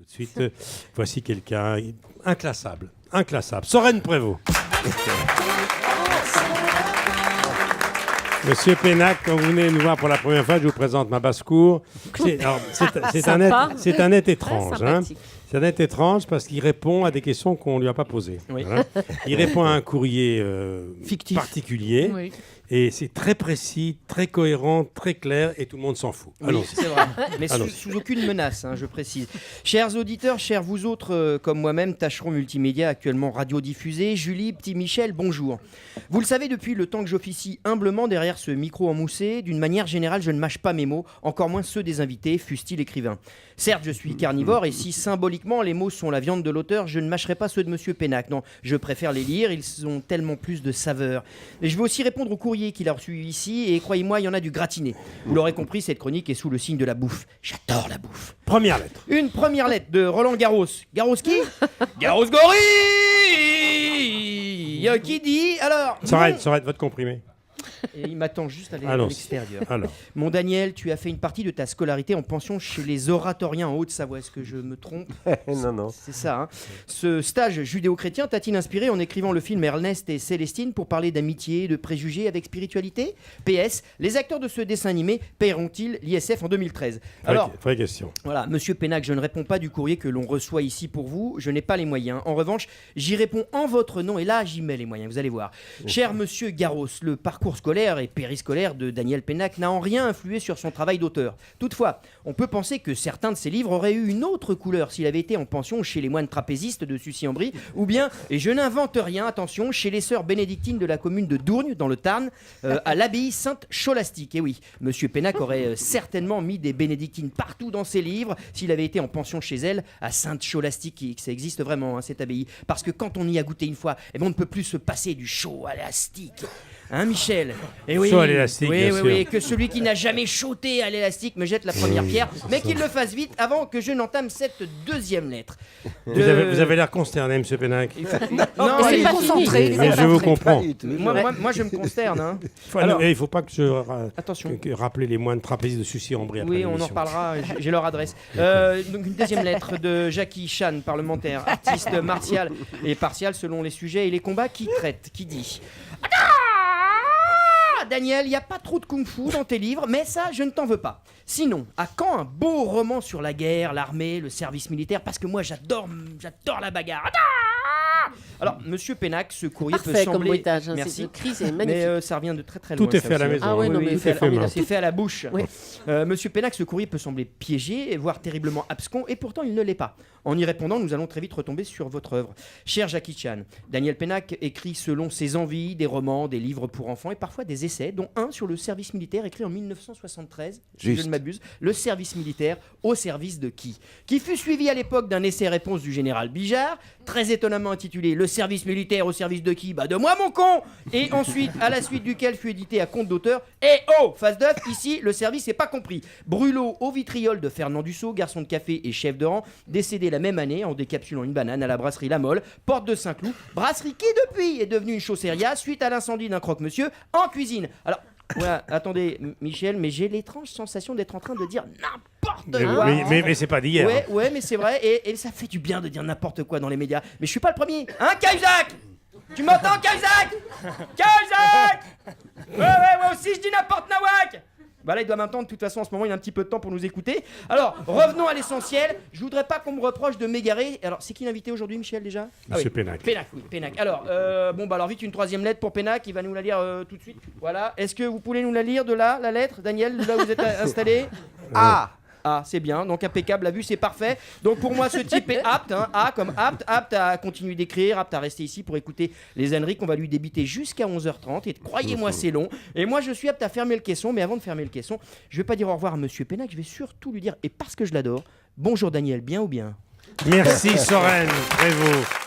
tout de suite. Voici quelqu'un inclassable. Soren Prévost. Monsieur Pénac, quand vous venez nous voir pour la première fois, je vous présente ma basse-cour. C'est un être étrange. C'est un être étrange parce qu'il répond à des questions qu'on ne lui a pas posées. Oui. Il répond à un courrier fictif particulier. Oui. Et c'est très précis, très cohérent, très clair, et tout le monde s'en fout. Oui, c'est vrai. Mais sous aucune menace, je précise. Chers auditeurs, chers vous autres, comme moi-même, tâcherons multimédia actuellement radiodiffusé. Julie, petit Michel, bonjour. Vous le savez, depuis le temps que j'officie humblement derrière ce micro emmoussé, d'une manière générale, je ne mâche pas mes mots, encore moins ceux des invités, fussent-ils écrivains. Certes, je suis carnivore, et si symboliquement les mots sont la viande de l'auteur, je ne mâcherai pas ceux de Monsieur Pénac. Non, je préfère les lire, ils ont tellement plus de saveur. Et je vais aussi répondre au courrier qu'il a reçu ici, et croyez-moi, il y en a du gratiné. Vous l'aurez compris, cette chronique est sous le signe de la bouffe. J'adore la bouffe. Première lettre. Une première lettre de Roland Garros. Garros qui Garros Gorille qui dit alors. S'arrête, votre comprimé. Et il m'attend juste à Allons-y. l'extérieur. Alors. Mon Daniel, tu as fait une partie de ta scolarité en pension chez les oratoriens en Haute-Savoie. Est-ce que je me trompe? Non. C'est ça. Ce stage judéo-chrétien t'a-t-il inspiré en écrivant le film Ernest et Célestine pour parler d'amitié, de préjugés avec spiritualité? PS, les acteurs de ce dessin animé paieront-ils l'ISF en 2013? Alors, vraie question. Voilà, Monsieur Pénac, je ne réponds pas du courrier que l'on reçoit ici pour vous. Je n'ai pas les moyens. En revanche, j'y réponds en votre nom et là, j'y mets les moyens. Vous allez voir. Cher Monsieur Garros, le parcours scolaire et périscolaire de Daniel Pénac n'a en rien influé sur son travail d'auteur. Toutefois, on peut penser que certains de ses livres auraient eu une autre couleur s'il avait été en pension chez les moines trapézistes de Sucy-en-Brie, ou bien, et je n'invente rien, attention, chez les sœurs bénédictines de la commune de Dourgne, dans le Tarn, à l'abbaye Sainte-Scholastique. Et oui, Monsieur Pénac aurait certainement mis des bénédictines partout dans ses livres s'il avait été en pension chez elles, à Sainte-Scholastique, et que ça existe vraiment, cette abbaye. Parce que quand on y a goûté une fois, on ne peut plus se passer du chaud à l'élastique. Hein, Michel? Et oui, chaud à l'élastique, bien sûr. oui, que celui qui n'a jamais chauté à l'élastique me jette la première pierre, mais qu'il le fasse vite avant que je n'entame cette deuxième lettre. Vous avez l'air consterné, Monsieur Pénac. Non, c'est il pas est concentré. fini. Mais je vous comprends. Moi, je me consterne. Hein. Il ne faut pas que je Attention. rappeler les moines trapézistes de Sucy-en-Brie après Oui, on en l'émission. reparlera, j'ai leur adresse. Donc une deuxième lettre de Jackie Chan, parlementaire, artiste martial et partial selon les sujets et les combats qu'il traite, qui dit... Daniel, il n'y a pas trop de kung-fu dans tes livres, mais ça, je ne t'en veux pas. Sinon, à quand un beau roman sur la guerre, l'armée, le service militaire? Parce que moi, j'adore la bagarre. Alors, Monsieur Pénac, ce courrier peut Parfait sembler... comme bruitage. Merci. Ce cri, c'est magnifique. Mais ça revient de très très loin. Tout est ça fait à la aussi. maison. Ah oui, non, mais tout c'est est fait main. C'est fait à la bouche. Oui. Monsieur Pénac, ce courrier peut sembler piégé, voire terriblement abscon, et pourtant il ne l'est pas. En y répondant, nous allons très vite retomber sur votre œuvre. Cher Jackie Chan, Daniel Pénac écrit selon ses envies des romans, des livres pour enfants et parfois des essais, dont un sur le service militaire écrit en 1973, si je ne m'abuse. Le service militaire au service de qui fut suivi à l'époque d'un essai-réponse du général Bijard, très étonnamment intitulé Le service militaire au service de qui? Bah de moi mon con. Et ensuite, à la suite duquel fut édité à compte d'auteur et face d'œuf, ici le service n'est pas compris. Brûlot au vitriol de Fernand Dussault, garçon de café et chef de rang, décédé la même année en décapsulant une banane à la brasserie La Molle, porte de Saint-Cloud, brasserie qui depuis est devenue une chausseria suite à l'incendie d'un croque-monsieur en cuisine. Alors voilà, attendez Michel, mais j'ai l'étrange sensation d'être en train de dire n'importe quoi. Mais c'est pas d'hier. Ouais, mais c'est vrai, et ça fait du bien de dire n'importe quoi dans les médias. Mais je suis pas le premier, hein, Cahuzac? Tu m'entends, Cahuzac? Cahuzac? Ouais, moi aussi je dis n'importe nawak. Bah là, il doit m'entendre, de toute façon, en ce moment, il a un petit peu de temps pour nous écouter. Alors, revenons à l'essentiel. Je voudrais pas qu'on me reproche de m'égarer. Alors, c'est qui l'invité aujourd'hui, Michel, déjà? Monsieur Pénac. Pénac. Alors, alors vite, une troisième lettre pour Pénac. Il va nous la lire tout de suite. Voilà. Est-ce que vous pouvez nous la lire de là, la lettre, Daniel, de là où vous êtes installé? Ah, c'est bien, donc impeccable, la vue c'est parfait. Donc pour moi ce type est apte, hein, A comme apte à continuer d'écrire, apte à rester ici pour écouter les âneries qu'on va lui débiter jusqu'à 11h30. Et croyez-moi c'est long. Et moi je suis apte à fermer le caisson, mais avant de fermer le caisson, je vais pas dire au revoir à Monsieur Pénac, je vais surtout lui dire, et parce que je l'adore, bonjour Daniel, bien ou bien? Merci Soren Prévost.